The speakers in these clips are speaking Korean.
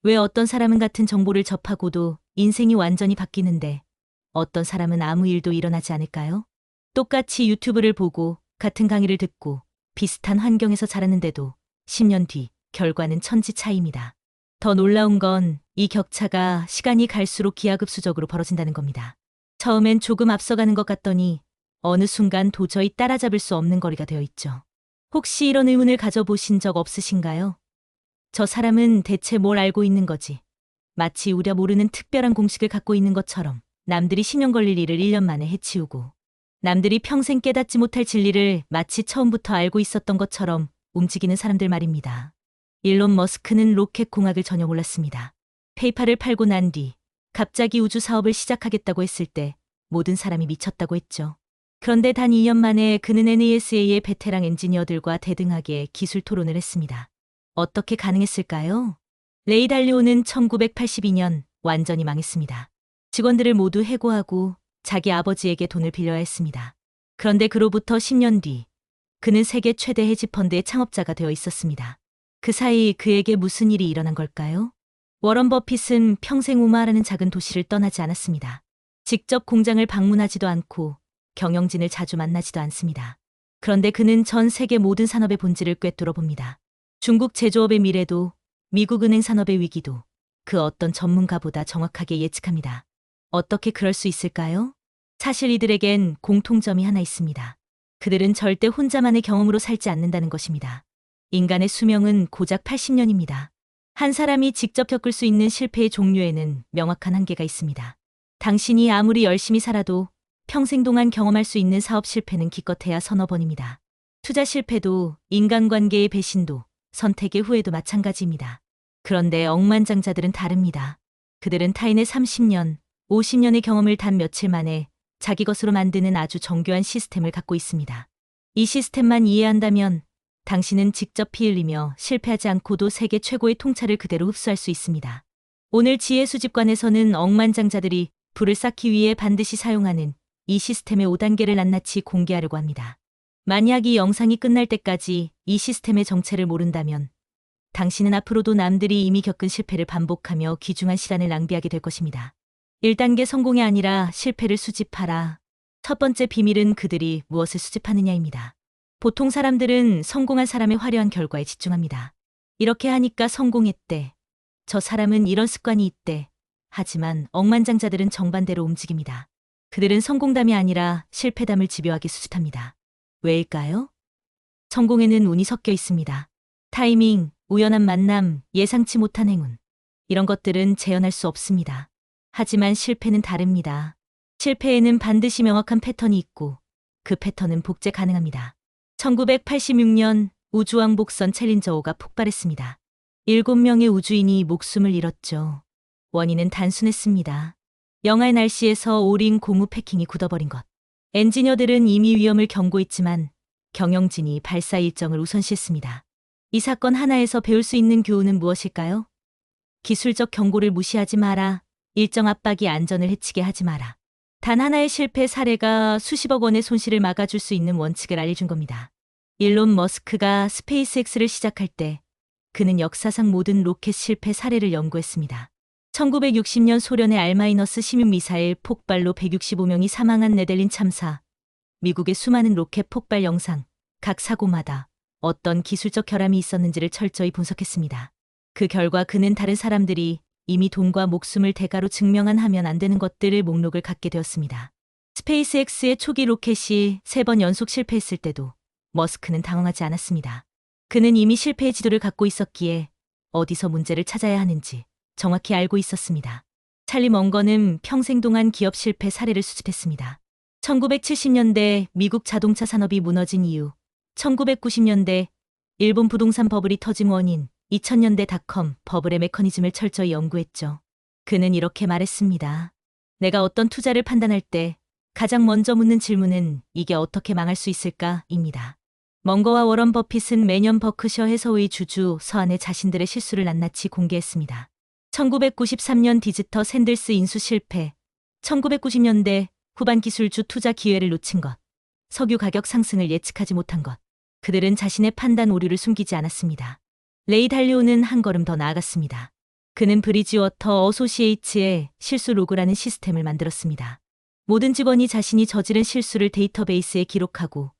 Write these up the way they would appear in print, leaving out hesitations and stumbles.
왜 어떤 사람은 같은 정보를 접하고도 인생이 완전히 바뀌는데 어떤 사람은 아무 일도 일어나지 않을까요? 똑같이 유튜브를 보고 같은 강의를 듣고 비슷한 환경에서 자랐는데도 10년 뒤 결과는 천지 차이입니다. 더 놀라운 건 이 격차가 시간이 갈수록 기하급수적으로 벌어진다는 겁니다. 처음엔 조금 앞서가는 것 같더니 어느 순간 도저히 따라잡을 수 없는 거리가 되어 있죠. 혹시 이런 의문을 가져보신 적 없으신가요? 저 사람은 대체 뭘 알고 있는 거지? 마치 우려 모르는 특별한 공식을 갖고 있는 것처럼 남들이 10년 걸릴 일을 1년 만에 해치우고 남들이 평생 깨닫지 못할 진리를 마치 처음부터 알고 있었던 것처럼 움직이는 사람들 말입니다. 일론 머스크는 로켓 공학을 전혀 몰랐습니다. 페이팔을 팔고 난 뒤 갑자기 우주 사업을 시작하겠다고 했을 때 모든 사람이 미쳤다고 했죠. 그런데 단 2년 만에 그는 NASA의 베테랑 엔지니어들과 대등하게 기술 토론을 했습니다. 어떻게 가능했을까요? 레이 달리오는 1982년 완전히 망했습니다. 직원들을 모두 해고하고 자기 아버지에게 돈을 빌려야 했습니다. 그런데 그로부터 10년 뒤 그는 세계 최대 헤지펀드의 창업자가 되어 있었습니다. 그 사이 그에게 무슨 일이 일어난 걸까요? 워런 버핏은 평생 오마하라는 작은 도시를 떠나지 않았습니다. 직접 공장을 방문하지도 않고 경영진을 자주 만나지도 않습니다. 그런데 그는 전 세계 모든 산업의 본질을 꿰뚫어 봅니다. 중국 제조업의 미래도 미국 은행 산업의 위기도 그 어떤 전문가보다 정확하게 예측합니다. 어떻게 그럴 수 있을까요? 사실 이들에겐 공통점이 하나 있습니다. 그들은 절대 혼자만의 경험으로 살지 않는다는 것입니다. 인간의 수명은 고작 80년입니다. 한 사람이 직접 겪을 수 있는 실패의 종류에는 명확한 한계가 있습니다. 당신이 아무리 열심히 살아도 평생 동안 경험할 수 있는 사업 실패는 기껏해야 서너 번입니다. 투자 실패도 인간관계의 배신도 선택의 후회도 마찬가지입니다. 그런데 억만장자들은 다릅니다. 그들은 타인의 30년, 50년의 경험을 단 며칠 만에 자기 것으로 만드는 아주 정교한 시스템을 갖고 있습니다. 이 시스템만 이해한다면 당신은 직접 피 흘리며 실패하지 않고도 세계 최고의 통찰을 그대로 흡수할 수 있습니다. 오늘 지혜 수집관에서는 억만장자들이 불을 쌓기 위해 반드시 사용하는 이 시스템의 5단계를 낱낱이 공개하려고 합니다. 만약 이 영상이 끝날 때까지 이 시스템의 정체를 모른다면 당신은 앞으로도 남들이 이미 겪은 실패를 반복하며 귀중한 시간을 낭비하게 될 것입니다. 1단계 성공이 아니라 실패를 수집하라. 첫 번째 비밀은 그들이 무엇을 수집하느냐입니다. 보통 사람들은 성공한 사람의 화려한 결과에 집중합니다. 이렇게 하니까 성공했대. 저 사람은 이런 습관이 있대. 하지만 억만장자들은 정반대로 움직입니다. 그들은 성공담이 아니라 실패담을 집요하게 수집합니다. 왜일까요? 성공에는 운이 섞여 있습니다. 타이밍, 우연한 만남, 예상치 못한 행운. 이런 것들은 재현할 수 없습니다. 하지만 실패는 다릅니다. 실패에는 반드시 명확한 패턴이 있고 그 패턴은 복제 가능합니다. 1986년 우주왕복선 챌린저5가 폭발했습니다. 7명의 우주인이 목숨을 잃었죠. 원인은 단순했습니다. 영하의 날씨에서 오린 고무 패킹이 굳어버린 것. 엔지니어들은 이미 위험을 경고했지만 경영진이 발사 일정을 우선시했습니다. 이 사건 하나에서 배울 수 있는 교훈은 무엇일까요? 기술적 경고를 무시하지 마라. 일정 압박이 안전을 해치게 하지 마라. 단 하나의 실패 사례가 수십억 원의 손실을 막아줄 수 있는 원칙을 알려준 겁니다. 일론 머스크가 스페이스X를 시작할 때 그는 역사상 모든 로켓 실패 사례를 연구했습니다. 1960년 소련의 R-16 미사일 폭발로 165명이 사망한 네델린 참사, 미국의 수많은 로켓 폭발 영상, 각 사고마다 어떤 기술적 결함이 있었는지를 철저히 분석했습니다. 그 결과 그는 다른 사람들이 이미 돈과 목숨을 대가로 증명한 하면 안 되는 것들을 목록을 갖게 되었습니다. 스페이스X의 초기 로켓이 3번 연속 실패했을 때도 머스크는 당황하지 않았습니다. 그는 이미 실패의 지도를 갖고 있었기에 어디서 문제를 찾아야 하는지 정확히 알고 있었습니다. 찰리 먼거는 평생 동안 기업 실패 사례를 수집했습니다. 1970년대 미국 자동차 산업이 무너진 이유, 1990년대 일본 부동산 버블이 터진 원인, 2000년대 닷컴 버블의 메커니즘을 철저히 연구했죠. 그는 이렇게 말했습니다. 내가 어떤 투자를 판단할 때 가장 먼저 묻는 질문은 이게 어떻게 망할 수 있을까?입니다. 먼거와 워런 버핏은 매년 버크셔 해서의 주주 서한에 자신들의 실수를 낱낱이 공개했습니다. 1993년 디지터 샌들스 인수 실패, 1990년대 후반 기술주 투자 기회를 놓친 것, 석유 가격 상승을 예측하지 못한 것. 그들은 자신의 판단 오류를 숨기지 않았습니다. 레이 달리오는 한 걸음 더 나아갔습니다. 그는 브리지워터 어소시에이츠의 실수 로그라는 시스템을 만들었습니다. 모든 직원이 자신이 저지른 실수를 데이터베이스에 기록하고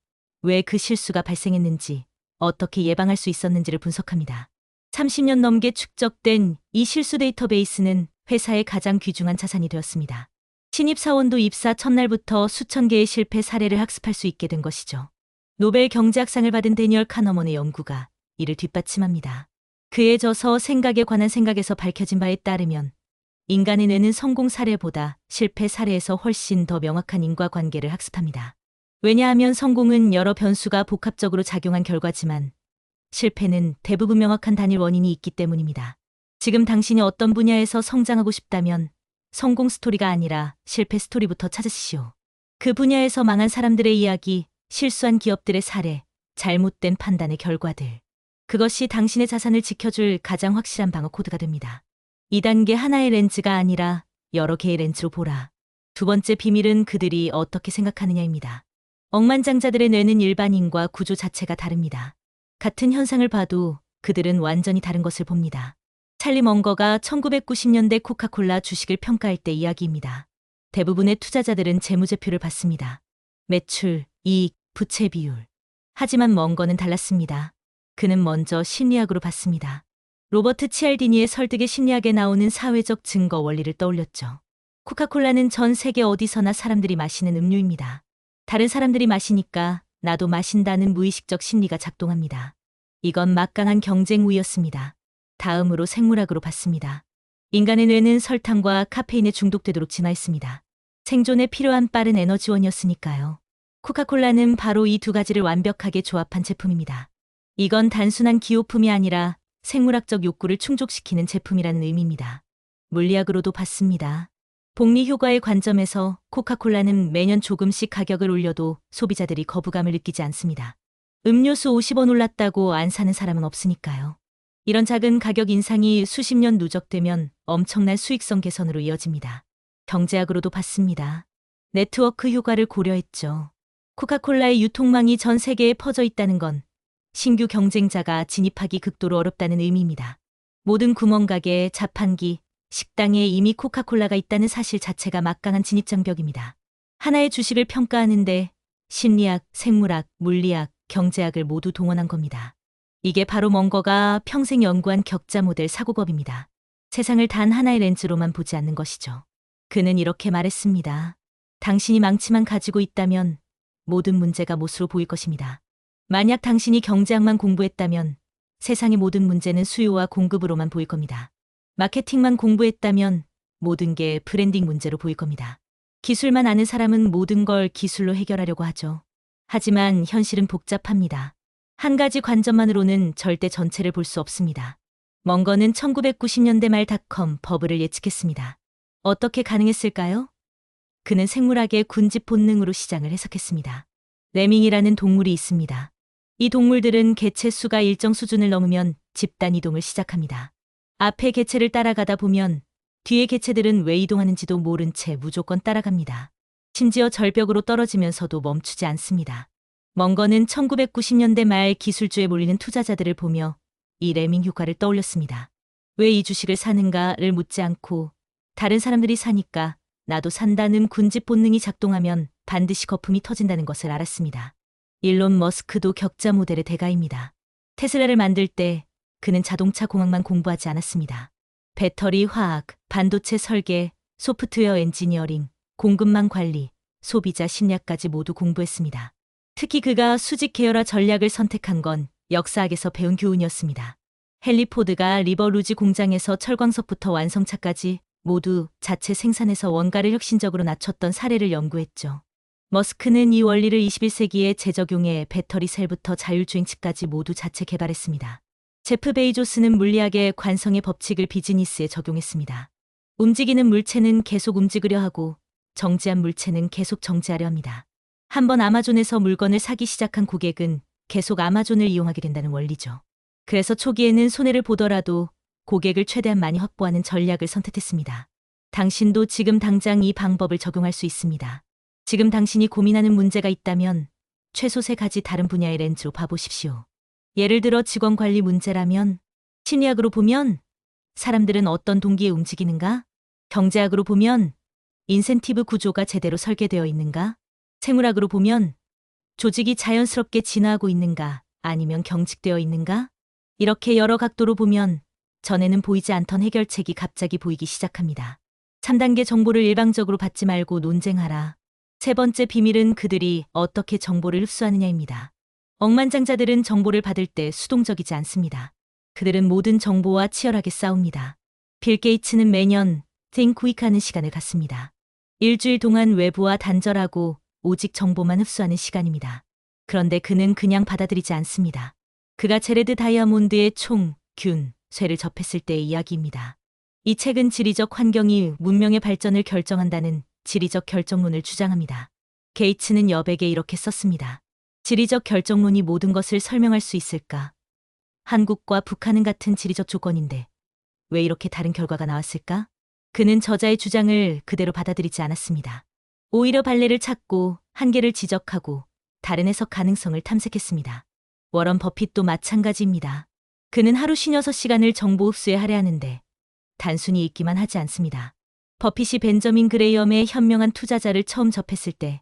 왜 그 실수가 발생했는지, 어떻게 예방할 수 있었는지를 분석합니다. 30년 넘게 축적된 이 실수 데이터베이스는 회사의 가장 귀중한 자산이 되었습니다. 신입사원도 입사 첫날부터 수천 개의 실패 사례를 학습할 수 있게 된 것이죠. 노벨 경제학상을 받은 데니얼 카너먼의 연구가 이를 뒷받침합니다. 그의 저서 생각에 관한 생각에서 밝혀진 바에 따르면 인간의 뇌는 성공 사례보다 실패 사례에서 훨씬 더 명확한 인과관계를 학습합니다. 왜냐하면 성공은 여러 변수가 복합적으로 작용한 결과지만 실패는 대부분 명확한 단일 원인이 있기 때문입니다. 지금 당신이 어떤 분야에서 성장하고 싶다면 성공 스토리가 아니라 실패 스토리부터 찾으시오. 그 분야에서 망한 사람들의 이야기, 실수한 기업들의 사례, 잘못된 판단의 결과들. 그것이 당신의 자산을 지켜줄 가장 확실한 방어 코드가 됩니다. 2단계 하나의 렌즈가 아니라 여러 개의 렌즈로 보라. 두 번째 비밀은 그들이 어떻게 생각하느냐입니다. 억만장자들의 뇌는 일반인과 구조 자체가 다릅니다. 같은 현상을 봐도 그들은 완전히 다른 것을 봅니다. 찰리 먼거가 1990년대 코카콜라 주식을 평가할 때 이야기입니다. 대부분의 투자자들은 재무제표를 봤습니다. 매출, 이익, 부채 비율. 하지만 먼거는 달랐습니다. 그는 먼저 심리학으로 봤습니다. 로버트 치알디니의 설득의 심리학에 나오는 사회적 증거 원리를 떠올렸죠. 코카콜라는 전 세계 어디서나 사람들이 마시는 음료입니다. 다른 사람들이 마시니까 나도 마신다는 무의식적 심리가 작동합니다. 이건 막강한 경쟁 우위였습니다. 다음으로 생물학으로 봤습니다. 인간의 뇌는 설탕과 카페인에 중독되도록 진화했습니다. 생존에 필요한 빠른 에너지원이었으니까요. 코카콜라는 바로 이 두 가지를 완벽하게 조합한 제품입니다. 이건 단순한 기호품이 아니라 생물학적 욕구를 충족시키는 제품이라는 의미입니다. 물리학으로도 봤습니다. 복리 효과의 관점에서 코카콜라는 매년 조금씩 가격을 올려도 소비자들이 거부감을 느끼지 않습니다. 음료수 50원 올랐다고 안 사는 사람은 없으니까요. 이런 작은 가격 인상이 수십 년 누적되면 엄청난 수익성 개선으로 이어집니다. 경제학으로도 봤습니다. 네트워크 효과를 고려했죠. 코카콜라의 유통망이 전 세계에 퍼져 있다는 건 신규 경쟁자가 진입하기 극도로 어렵다는 의미입니다. 모든 구멍가게, 자판기, 식당에 이미 코카콜라가 있다는 사실 자체가 막강한 진입장벽입니다. 하나의 주식을 평가하는데 심리학, 생물학, 물리학, 경제학을 모두 동원한 겁니다. 이게 바로 먼거가 평생 연구한 격자 모델 사고법입니다. 세상을 단 하나의 렌즈로만 보지 않는 것이죠. 그는 이렇게 말했습니다. 당신이 망치만 가지고 있다면 모든 문제가 못으로 보일 것입니다. 만약 당신이 경제학만 공부했다면 세상의 모든 문제는 수요와 공급으로만 보일 겁니다. 마케팅만 공부했다면 모든 게 브랜딩 문제로 보일 겁니다. 기술만 아는 사람은 모든 걸 기술로 해결하려고 하죠. 하지만 현실은 복잡합니다. 한 가지 관점만으로는 절대 전체를 볼 수 없습니다. 먼거는 1990년대 말 닷컴 버블을 예측했습니다. 어떻게 가능했을까요? 그는 생물학의 군집 본능으로 시장을 해석했습니다. 레밍이라는 동물이 있습니다. 이 동물들은 개체 수가 일정 수준을 넘으면 집단 이동을 시작합니다. 앞에 개체를 따라가다 보면 뒤에 개체들은 왜 이동하는지도 모른 채 무조건 따라갑니다. 심지어 절벽으로 떨어지면서도 멈추지 않습니다. 먼거는 1990년대 말 기술주에 몰리는 투자자들을 보며 이 레밍 효과를 떠올렸습니다. 왜 이 주식을 사는가를 묻지 않고 다른 사람들이 사니까 나도 산다는 군집 본능이 작동하면 반드시 거품이 터진다는 것을 알았습니다. 일론 머스크도 격자 모델의 대가입니다. 테슬라를 만들 때 그는 자동차 공학만 공부하지 않았습니다. 배터리 화학, 반도체 설계, 소프트웨어 엔지니어링, 공급망 관리, 소비자 심리학까지 모두 공부했습니다. 특히 그가 수직 계열화 전략을 선택한 건 역사학에서 배운 교훈이었습니다. 헨리 포드가 리버루지 공장에서 철광석부터 완성차까지 모두 자체 생산해서 원가를 혁신적으로 낮췄던 사례를 연구했죠. 머스크는 이 원리를 21세기에 재적용해 배터리 셀부터 자율주행치까지 모두 자체 개발했습니다. 제프 베이조스는 물리학의 관성의 법칙을 비즈니스에 적용했습니다. 움직이는 물체는 계속 움직이려 하고 정지한 물체는 계속 정지하려 합니다. 한번 아마존에서 물건을 사기 시작한 고객은 계속 아마존을 이용하게 된다는 원리죠. 그래서 초기에는 손해를 보더라도 고객을 최대한 많이 확보하는 전략을 선택했습니다. 당신도 지금 당장 이 방법을 적용할 수 있습니다. 지금 당신이 고민하는 문제가 있다면 최소 3가지 다른 분야의 렌즈로 봐보십시오. 예를 들어 직원 관리 문제라면 심리학으로 보면 사람들은 어떤 동기에 움직이는가? 경제학으로 보면 인센티브 구조가 제대로 설계되어 있는가? 생물학으로 보면 조직이 자연스럽게 진화하고 있는가? 아니면 경직되어 있는가? 이렇게 여러 각도로 보면 전에는 보이지 않던 해결책이 갑자기 보이기 시작합니다. 3단계 정보를 일방적으로 받지 말고 논쟁하라. 세 번째 비밀은 그들이 어떻게 정보를 흡수하느냐입니다. 억만장자들은 정보를 받을 때 수동적이지 않습니다. 그들은 모든 정보와 치열하게 싸웁니다. 빌 게이츠는 매년 Think Week 하는 시간을 갖습니다. 일주일 동안 외부와 단절하고 오직 정보만 흡수하는 시간입니다. 그런데 그는 그냥 받아들이지 않습니다. 그가 제레드 다이아몬드의 총, 균, 쇠를 접했을 때의 이야기입니다. 이 책은 지리적 환경이 문명의 발전을 결정한다는 지리적 결정론을 주장합니다. 게이츠는 여백에 이렇게 썼습니다. 지리적 결정론이 모든 것을 설명할 수 있을까? 한국과 북한은 같은 지리적 조건인데 왜 이렇게 다른 결과가 나왔을까? 그는 저자의 주장을 그대로 받아들이지 않았습니다. 오히려 발레를 찾고 한계를 지적하고 다른 해석 가능성을 탐색했습니다. 워런 버핏도 마찬가지입니다. 그는 하루 56시간을 정보 흡수에 할애하는데 단순히 읽기만 하지 않습니다. 버핏이 벤저민 그레이엄의 현명한 투자자를 처음 접했을 때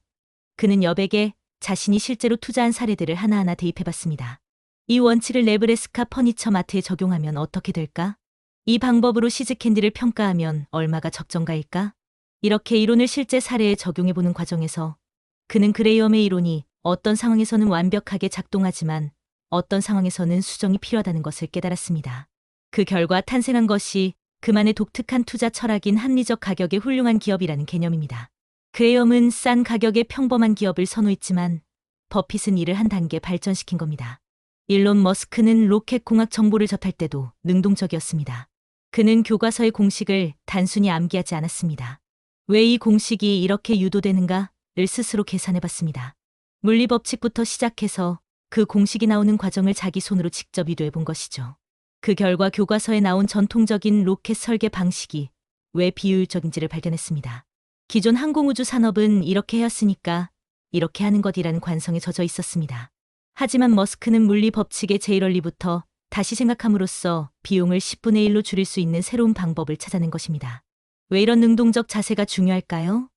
그는 여백에 자신이 실제로 투자한 사례들을 하나하나 대입해봤습니다. 이 원칙을 네브래스카 퍼니처 마트에 적용하면 어떻게 될까? 이 방법으로 시즈캔디를 평가하면 얼마가 적정가일까? 이렇게 이론을 실제 사례에 적용해보는 과정에서 그는 그레이엄의 이론이 어떤 상황에서는 완벽하게 작동하지만 어떤 상황에서는 수정이 필요하다는 것을 깨달았습니다. 그 결과 탄생한 것이 그만의 독특한 투자 철학인 합리적 가격의 훌륭한 기업이라는 개념입니다. 그레이엄은 싼 가격의 평범한 기업을 선호했지만 버핏은 이를 한 단계 발전시킨 겁니다. 일론 머스크는 로켓 공학 정보를 접할 때도 능동적이었습니다. 그는 교과서의 공식을 단순히 암기하지 않았습니다. 왜 이 공식이 이렇게 유도되는가를 스스로 계산해봤습니다. 물리 법칙부터 시작해서 그 공식이 나오는 과정을 자기 손으로 직접 유도해본 것이죠. 그 결과 교과서에 나온 전통적인 로켓 설계 방식이 왜 비효율적인지를 발견했습니다. 기존 항공우주 산업은 이렇게 해왔으니까 이렇게 하는 것이라는 관성에 젖어 있었습니다. 하지만 머스크는 물리 법칙의 제1원리부터 다시 생각함으로써 비용을 10분의 1로 줄일 수 있는 새로운 방법을 찾아낸 것입니다. 왜 이런 능동적 자세가 중요할까요?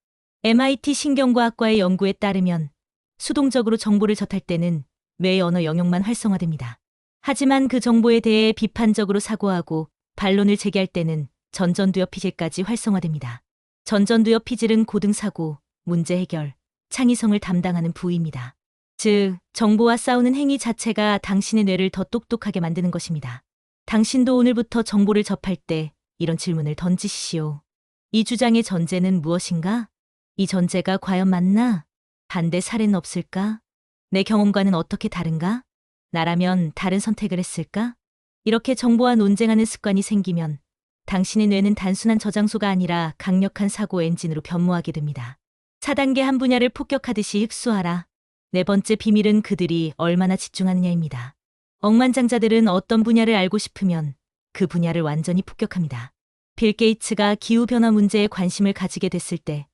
MIT 신경과학과의 연구에 따르면 수동적으로 정보를 접할 때는 뇌의 언어 영역만 활성화됩니다. 하지만 그 정보에 대해 비판적으로 사고하고 반론을 제기할 때는 전전두엽 피질까지 활성화됩니다. 전전두엽 피질은 고등사고, 문제 해결, 창의성을 담당하는 부위입니다. 즉, 정보와 싸우는 행위 자체가 당신의 뇌를 더 똑똑하게 만드는 것입니다. 당신도 오늘부터 정보를 접할 때 이런 질문을 던지시오. 이 주장의 전제는 무엇인가? 이 전제가 과연 맞나? 반대 사례는 없을까? 내 경험과는 어떻게 다른가? 나라면 다른 선택을 했을까? 이렇게 정보와 논쟁하는 습관이 생기면 당신의 뇌는 단순한 저장소가 아니라 강력한 사고 엔진으로 변모하게 됩니다. 4단계 한 분야를 폭격하듯이 흡수하라. 네 번째 비밀은 그들이 얼마나 집중하느냐입니다. 억만장자들은 어떤 분야를 알고 싶으면 그 분야를 완전히 폭격합니다. 빌 게이츠가 기후변화 문제에 관심을 가지게 됐을 때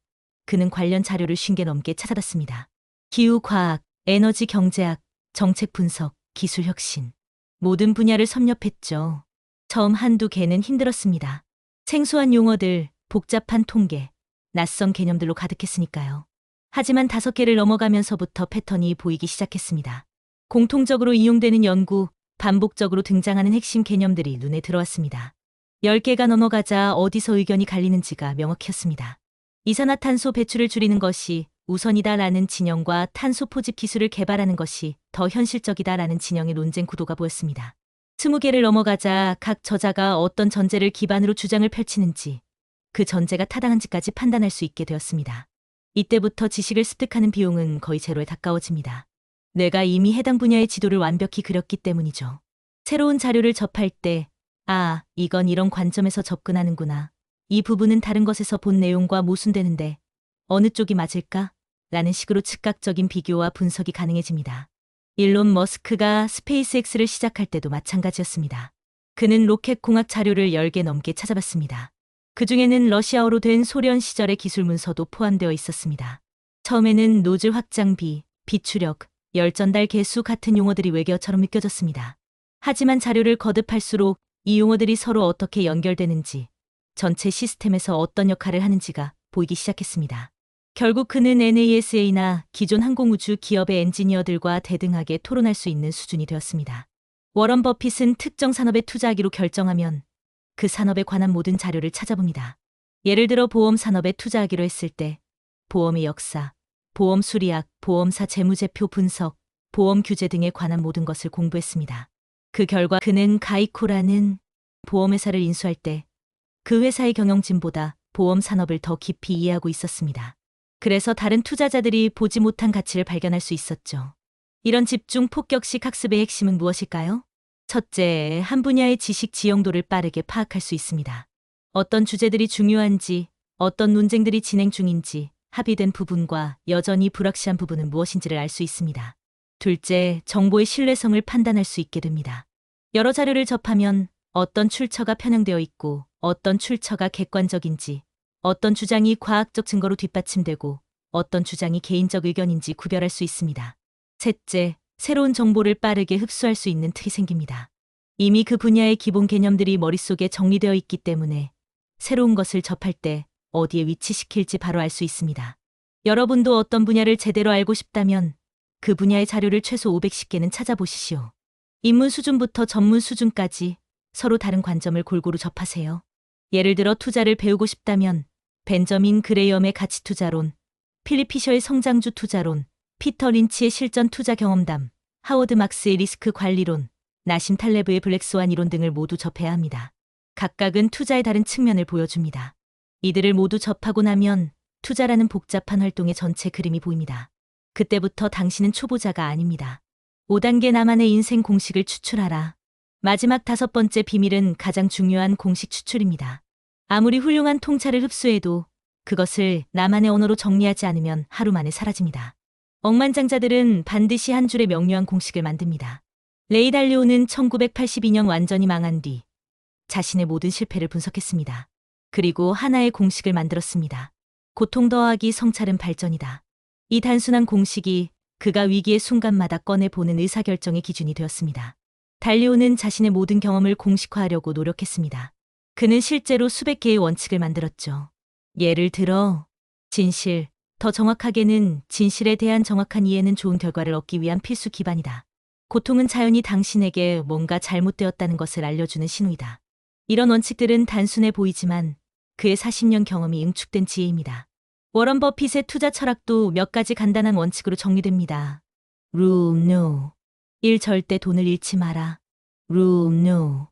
그는 관련 자료를 50개 넘게 찾아봤습니다. 기후과학, 에너지 경제학, 정책 분석, 기술 혁신. 모든 분야를 섭렵했죠. 처음 한두 개는 힘들었습니다. 생소한 용어들, 복잡한 통계, 낯선 개념들로 가득했으니까요. 하지만 5개를 넘어가면서부터 패턴이 보이기 시작했습니다. 공통적으로 이용되는 연구, 반복적으로 등장하는 핵심 개념들이 눈에 들어왔습니다. 10개가 넘어가자 어디서 의견이 갈리는지가 명확했습니다. 이산화탄소 배출을 줄이는 것이 우선이다라는 진영과 탄소 포집 기술을 개발하는 것이 더 현실적이다라는 진영의 논쟁 구도가 보였습니다. 20개를 넘어가자 각 저자가 어떤 전제를 기반으로 주장을 펼치는지 그 전제가 타당한지까지 판단할 수 있게 되었습니다. 이때부터 지식을 습득하는 비용은 거의 제로에 가까워집니다. 뇌가 이미 해당 분야의 지도를 완벽히 그렸기 때문이죠. 새로운 자료를 접할 때 아, 이건 이런 관점에서 접근하는구나. 이 부분은 다른 것에서 본 내용과 모순되는데 어느 쪽이 맞을까? 라는 식으로 즉각적인 비교와 분석이 가능해집니다. 일론 머스크가 스페이스X를 시작할 때도 마찬가지였습니다. 그는 로켓 공학 자료를 10개 넘게 찾아봤습니다. 그중에는 러시아어로 된 소련 시절의 기술 문서도 포함되어 있었습니다. 처음에는 노즐 확장비, 비추력, 열 전달 개수 같은 용어들이 외계어처럼 느껴졌습니다. 하지만 자료를 거듭할수록 이 용어들이 서로 어떻게 연결되는지, 전체 시스템에서 어떤 역할을 하는지가 보이기 시작했습니다. 결국 그는 NASA나 기존 항공우주 기업의 엔지니어들과 대등하게 토론할 수 있는 수준이 되었습니다. 워런 버핏은 특정 산업에 투자하기로 결정하면 그 산업에 관한 모든 자료를 찾아봅니다. 예를 들어 보험 산업에 투자하기로 했을 때 보험의 역사, 보험 수리학, 보험사 재무제표 분석, 보험 규제 등에 관한 모든 것을 공부했습니다. 그 결과 그는 가이코라는 보험회사를 인수할 때 그 회사의 경영진보다 보험 산업을 더 깊이 이해하고 있었습니다. 그래서 다른 투자자들이 보지 못한 가치를 발견할 수 있었죠. 이런 집중 폭격식 학습의 핵심은 무엇일까요? 첫째, 한 분야의 지식 지형도를 빠르게 파악할 수 있습니다. 어떤 주제들이 중요한지, 어떤 논쟁들이 진행 중인지, 합의된 부분과 여전히 불확실한 부분은 무엇인지를 알 수 있습니다. 둘째, 정보의 신뢰성을 판단할 수 있게 됩니다. 여러 자료를 접하면 어떤 출처가 편향되어 있고 어떤 출처가 객관적인지, 어떤 주장이 과학적 증거로 뒷받침되고 어떤 주장이 개인적 의견인지 구별할 수 있습니다. 셋째, 새로운 정보를 빠르게 흡수할 수 있는 틀이 생깁니다. 이미 그 분야의 기본 개념들이 머릿속에 정리되어 있기 때문에 새로운 것을 접할 때 어디에 위치시킬지 바로 알 수 있습니다. 여러분도 어떤 분야를 제대로 알고 싶다면 그 분야의 자료를 최소 510개는 찾아보시시오. 입문 수준부터 전문 수준까지 서로 다른 관점을 골고루 접하세요. 예를 들어 투자를 배우고 싶다면 벤저민 그레이엄의 가치 투자론, 필립 피셔의 성장주 투자론, 피터 린치의 실전 투자 경험담, 하워드 막스의 리스크 관리론, 나심 탈레브의 블랙스완 이론 등을 모두 접해야 합니다. 각각은 투자의 다른 측면을 보여줍니다. 이들을 모두 접하고 나면 투자라는 복잡한 활동의 전체 그림이 보입니다. 그때부터 당신은 초보자가 아닙니다. 5단계 나만의 인생 공식을 추출하라. 마지막 5번째 비밀은 가장 중요한 공식 추출입니다. 아무리 훌륭한 통찰을 흡수해도 그것을 나만의 언어로 정리하지 않으면 하루 만에 사라집니다. 억만장자들은 반드시 한 줄의 명료한 공식을 만듭니다. 레이 달리오는 1982년 완전히 망한 뒤 자신의 모든 실패를 분석했습니다. 그리고 하나의 공식을 만들었습니다. 고통 더하기 성찰은 발전이다. 이 단순한 공식이 그가 위기의 순간마다 꺼내보는 의사결정의 기준이 되었습니다. 달리오는 자신의 모든 경험을 공식화하려고 노력했습니다. 그는 실제로 수백 개의 원칙을 만들었죠. 예를 들어 진실, 더 정확하게는 진실에 대한 정확한 이해는 좋은 결과를 얻기 위한 필수 기반이다. 고통은 자연히 당신에게 뭔가 잘못되었다는 것을 알려주는 신호이다. 이런 원칙들은 단순해 보이지만 그의 40년 경험이 응축된 지혜입니다. 워런 버핏의 투자 철학도 몇 가지 간단한 원칙으로 정리됩니다. Rule no. 1. 절대 돈을 잃지 마라. Rule no.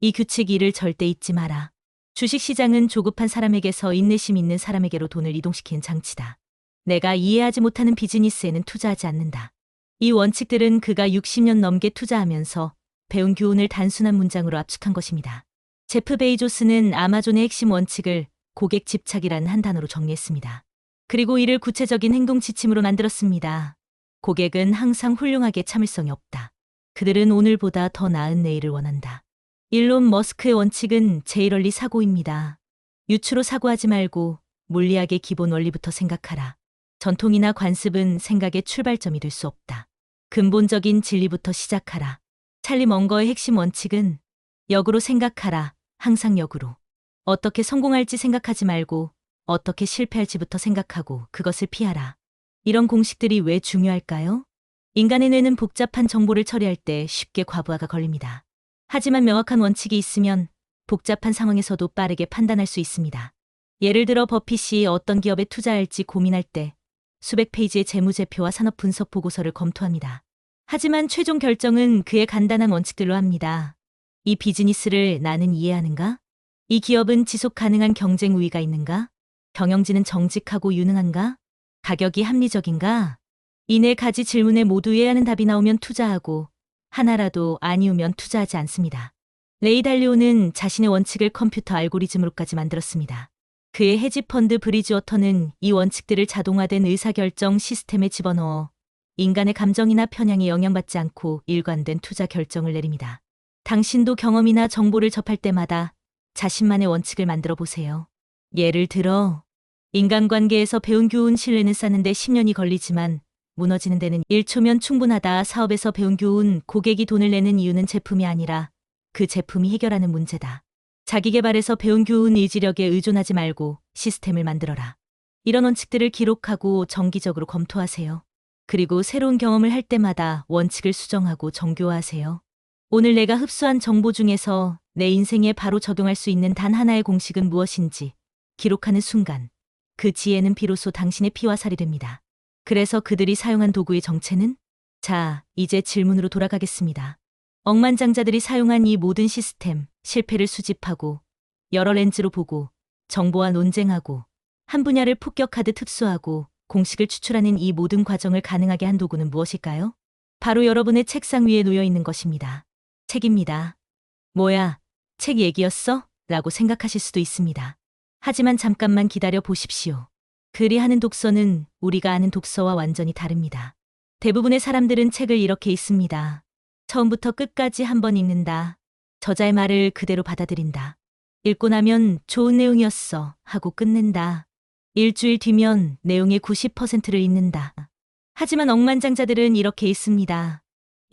이 규칙 2를 절대 잊지 마라. 주식시장은 조급한 사람에게서 인내심 있는 사람에게로 돈을 이동시키는 장치다. 내가 이해하지 못하는 비즈니스에는 투자하지 않는다. 이 원칙들은 그가 60년 넘게 투자하면서 배운 교훈을 단순한 문장으로 압축한 것입니다. 제프 베이조스는 아마존의 핵심 원칙을 고객 집착이라는 한 단어로 정리했습니다. 그리고 이를 구체적인 행동 지침으로 만들었습니다. 고객은 항상 훌륭하게 참을성이 없다. 그들은 오늘보다 더 나은 내일을 원한다. 일론 머스크의 원칙은 제이럴리 사고입니다. 유추로 사고하지 말고 물리학의 기본 원리부터 생각하라. 전통이나 관습은 생각의 출발점이 될 수 없다. 근본적인 진리부터 시작하라. 찰리 먼거의 핵심 원칙은 역으로 생각하라. 항상 역으로. 어떻게 성공할지 생각하지 말고 어떻게 실패할지부터 생각하고 그것을 피하라. 이런 공식들이 왜 중요할까요? 인간의 뇌는 복잡한 정보를 처리할 때 쉽게 과부하가 걸립니다. 하지만 명확한 원칙이 있으면 복잡한 상황에서도 빠르게 판단할 수 있습니다. 예를 들어 버핏이 어떤 기업에 투자할지 고민할 때 수백 페이지의 재무제표와 산업 분석 보고서를 검토합니다. 하지만 최종 결정은 그의 간단한 원칙들로 합니다. 이 비즈니스를 나는 이해하는가? 이 기업은 지속 가능한 경쟁 우위가 있는가? 경영진은 정직하고 유능한가? 가격이 합리적인가? 이 네 가지 질문에 모두 이해하는 답이 나오면 투자하고 하나라도 아니오면 투자하지 않습니다. 레이 달리오는 자신의 원칙을 컴퓨터 알고리즘으로까지 만들었습니다. 그의 헤지펀드 브리지워터는 이 원칙들을 자동화된 의사결정 시스템에 집어넣어 인간의 감정이나 편향에 영향받지 않고 일관된 투자 결정을 내립니다. 당신도 경험이나 정보를 접할 때마다 자신만의 원칙을 만들어 보세요. 예를 들어 인간관계에서 배운 교훈 신뢰는 쌓는데 10년이 걸리지만 무너지는 데는 1초면 충분하다. 사업에서 배운 교훈 고객이 돈을 내는 이유는 제품이 아니라 그 제품이 해결하는 문제다. 자기 개발에서 배운 교훈 의지력에 의존하지 말고 시스템을 만들어라. 이런 원칙들을 기록하고 정기적으로 검토하세요. 그리고 새로운 경험을 할 때마다 원칙을 수정하고 정교화하세요. 오늘 내가 흡수한 정보 중에서 내 인생에 바로 적용할 수 있는 단 하나의 공식은 무엇인지 기록하는 순간 그 지혜는 비로소 당신의 피와 살이 됩니다. 그래서 그들이 사용한 도구의 정체는? 자, 이제 질문으로 돌아가겠습니다. 억만장자들이 사용한 이 모든 시스템, 실패를 수집하고 여러 렌즈로 보고 정보와 논쟁하고 한 분야를 폭격하듯 흡수하고 공식을 추출하는 이 모든 과정을 가능하게 한 도구는 무엇일까요? 바로 여러분의 책상 위에 놓여 있는 것입니다. 책입니다. 뭐야, 책 얘기였어? 라고 생각하실 수도 있습니다. 하지만 잠깐만 기다려 보십시오. 글이 하는 독서는 우리가 아는 독서와 완전히 다릅니다. 대부분의 사람들은 책을 이렇게 읽습니다. 처음부터 끝까지 한번 읽는다. 저자의 말을 그대로 받아들인다. 읽고 나면 좋은 내용이었어 하고 끝낸다. 일주일 뒤면 내용의 90%를 읽는다. 하지만 억만장자들은 이렇게 읽습니다.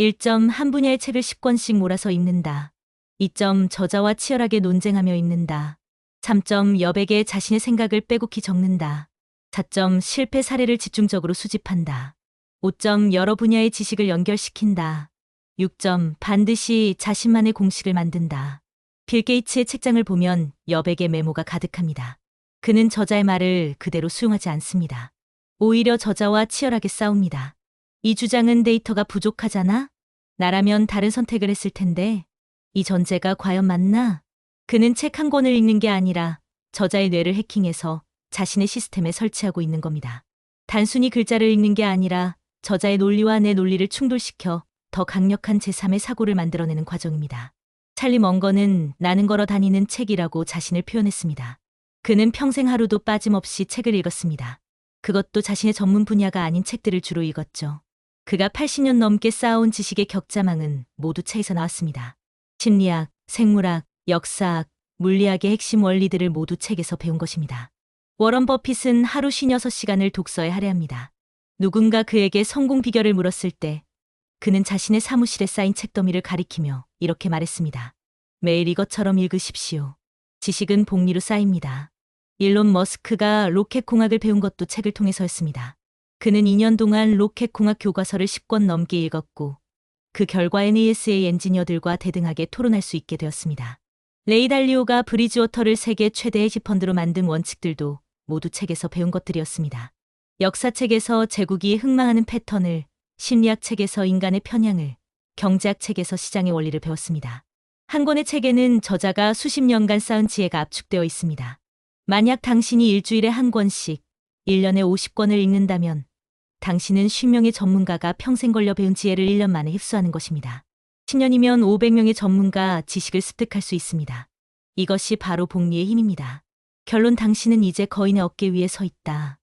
1점 한 분야의 책을 10권씩 몰아서 읽는다. 2점 저자와 치열하게 논쟁하며 읽는다. 3점 여백에 자신의 생각을 빼곡히 적는다. 4점 실패 사례를 집중적으로 수집한다. 5점 여러 분야의 지식을 연결시킨다. 6점 반드시 자신만의 공식을 만든다. 빌 게이츠의 책장을 보면 여백의 메모가 가득합니다. 그는 저자의 말을 그대로 수용하지 않습니다. 오히려 저자와 치열하게 싸웁니다. 이 주장은 데이터가 부족하잖아? 나라면 다른 선택을 했을 텐데 이 전제가 과연 맞나? 그는 책 한 권을 읽는 게 아니라 저자의 뇌를 해킹해서 자신의 시스템에 설치하고 있는 겁니다. 단순히 글자를 읽는 게 아니라 저자의 논리와 내 논리를 충돌시켜 더 강력한 제3의 사고를 만들어내는 과정입니다. 찰리 멍거는 나는 걸어 다니는 책이라고 자신을 표현했습니다. 그는 평생 하루도 빠짐없이 책을 읽었습니다. 그것도 자신의 전문 분야가 아닌 책들을 주로 읽었죠. 그가 80년 넘게 쌓아온 지식의 격자망은 모두 책에서 나왔습니다. 심리학, 생물학, 역사학, 물리학의 핵심 원리들을 모두 책에서 배운 것입니다. 워런 버핏은 하루 56시간을 독서에 할애합니다. 누군가 그에게 성공 비결을 물었을 때 그는 자신의 사무실에 쌓인 책더미를 가리키며 이렇게 말했습니다. 매일 이것처럼 읽으십시오. 지식은 복리로 쌓입니다. 일론 머스크가 로켓 공학을 배운 것도 책을 통해서였습니다. 그는 2년 동안 로켓 공학 교과서를 10권 넘게 읽었고 그 결과 NASA 엔지니어들과 대등하게 토론할 수 있게 되었습니다. 레이 달리오가 브리지워터를 세계 최대 헤지펀드로 만든 원칙들도 모두 책에서 배운 것들이었습니다. 역사책에서 제국이 흥망하는 패턴을, 심리학 책에서 인간의 편향을, 경제학 책에서 시장의 원리를 배웠습니다. 한 권의 책에는 저자가 수십 년간 쌓은 지혜가 압축되어 있습니다. 만약 당신이 일주일에 한 권씩 1년에 50권을 읽는다면 당신은 10명의 전문가가 평생 걸려 배운 지혜를 1년 만에 흡수하는 것입니다. 10년이면 500명의 전문가 지식을 습득할 수 있습니다. 이것이 바로 복리의 힘입니다. 결론 당신은 이제 거인의 어깨 위에 서 있다.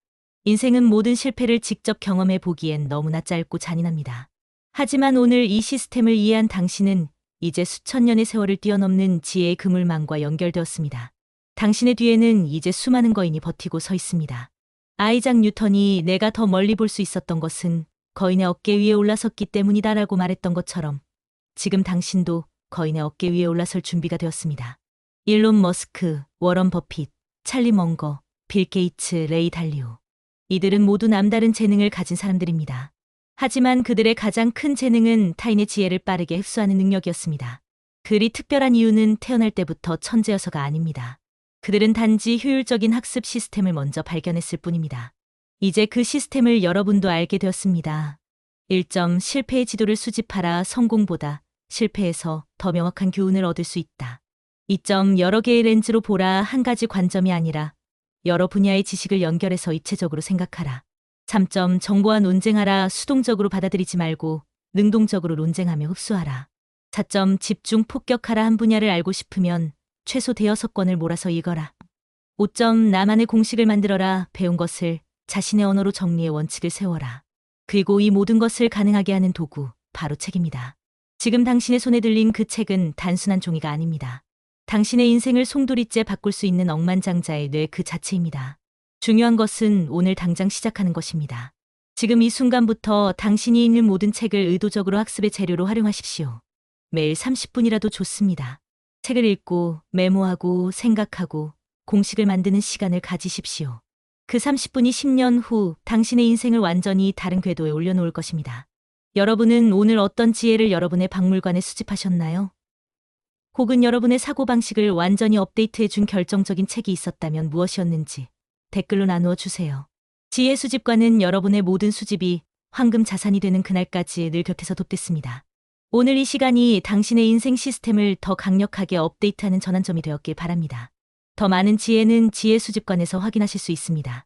인생은 모든 실패를 직접 경험해 보기엔 너무나 짧고 잔인합니다. 하지만 오늘 이 시스템을 이해한 당신은 이제 수천 년의 세월을 뛰어넘는 지혜의 그물망과 연결되었습니다. 당신의 뒤에는 이제 수많은 거인이 버티고 서 있습니다. 아이작 뉴턴이 내가 더 멀리 볼 수 있었던 것은 거인의 어깨 위에 올라섰기 때문이다라고 말했던 것처럼 지금 당신도 거인의 어깨 위에 올라설 준비가 되었습니다. 일론 머스크, 워런 버핏, 찰리 멍거, 빌 게이츠, 레이 달리오. 이들은 모두 남다른 재능을 가진 사람들입니다. 하지만 그들의 가장 큰 재능은 타인의 지혜를 빠르게 흡수하는 능력이었습니다. 그리 특별한 이유는 태어날 때부터 천재여서가 아닙니다. 그들은 단지 효율적인 학습 시스템을 먼저 발견했을 뿐입니다. 이제 그 시스템을 여러분도 알게 되었습니다. 1점 실패의 지도를 수집하라. 성공보다 실패에서 더 명확한 교훈을 얻을 수 있다. 2점 여러 개의 렌즈로 보라. 한 가지 관점이 아니라 여러 분야의 지식을 연결해서 입체적으로 생각하라. 3점 정보와 논쟁하라. 수동적으로 받아들이지 말고 능동적으로 논쟁하며 흡수하라. 4점 집중 폭격하라. 한 분야를 알고 싶으면 최소 대여섯 권을 몰아서 읽어라. 5점 나만의 공식을 만들어라. 배운 것을 자신의 언어로 정리해 원칙을 세워라. 그리고 이 모든 것을 가능하게 하는 도구, 바로 책입니다. 지금 당신의 손에 들린 그 책은 단순한 종이가 아닙니다. 당신의 인생을 송두리째 바꿀 수 있는 억만장자의 뇌 그 자체입니다. 중요한 것은 오늘 당장 시작하는 것입니다. 지금 이 순간부터 당신이 읽는 모든 책을 의도적으로 학습의 재료로 활용하십시오. 매일 30분이라도 좋습니다. 책을 읽고 메모하고 생각하고 공식을 만드는 시간을 가지십시오. 그 30분이 10년 후 당신의 인생을 완전히 다른 궤도에 올려놓을 것입니다. 여러분은 오늘 어떤 지혜를 여러분의 박물관에 수집하셨나요? 혹은 여러분의 사고방식을 완전히 업데이트해 준 결정적인 책이 있었다면 무엇이었는지 댓글로 나누어 주세요. 지혜 수집관은 여러분의 모든 수집이 황금 자산이 되는 그날까지 늘 곁에서 돕겠습니다. 오늘 이 시간이 당신의 인생 시스템을 더 강력하게 업데이트하는 전환점이 되었길 바랍니다. 더 많은 지혜는 지혜 수집관에서 확인하실 수 있습니다.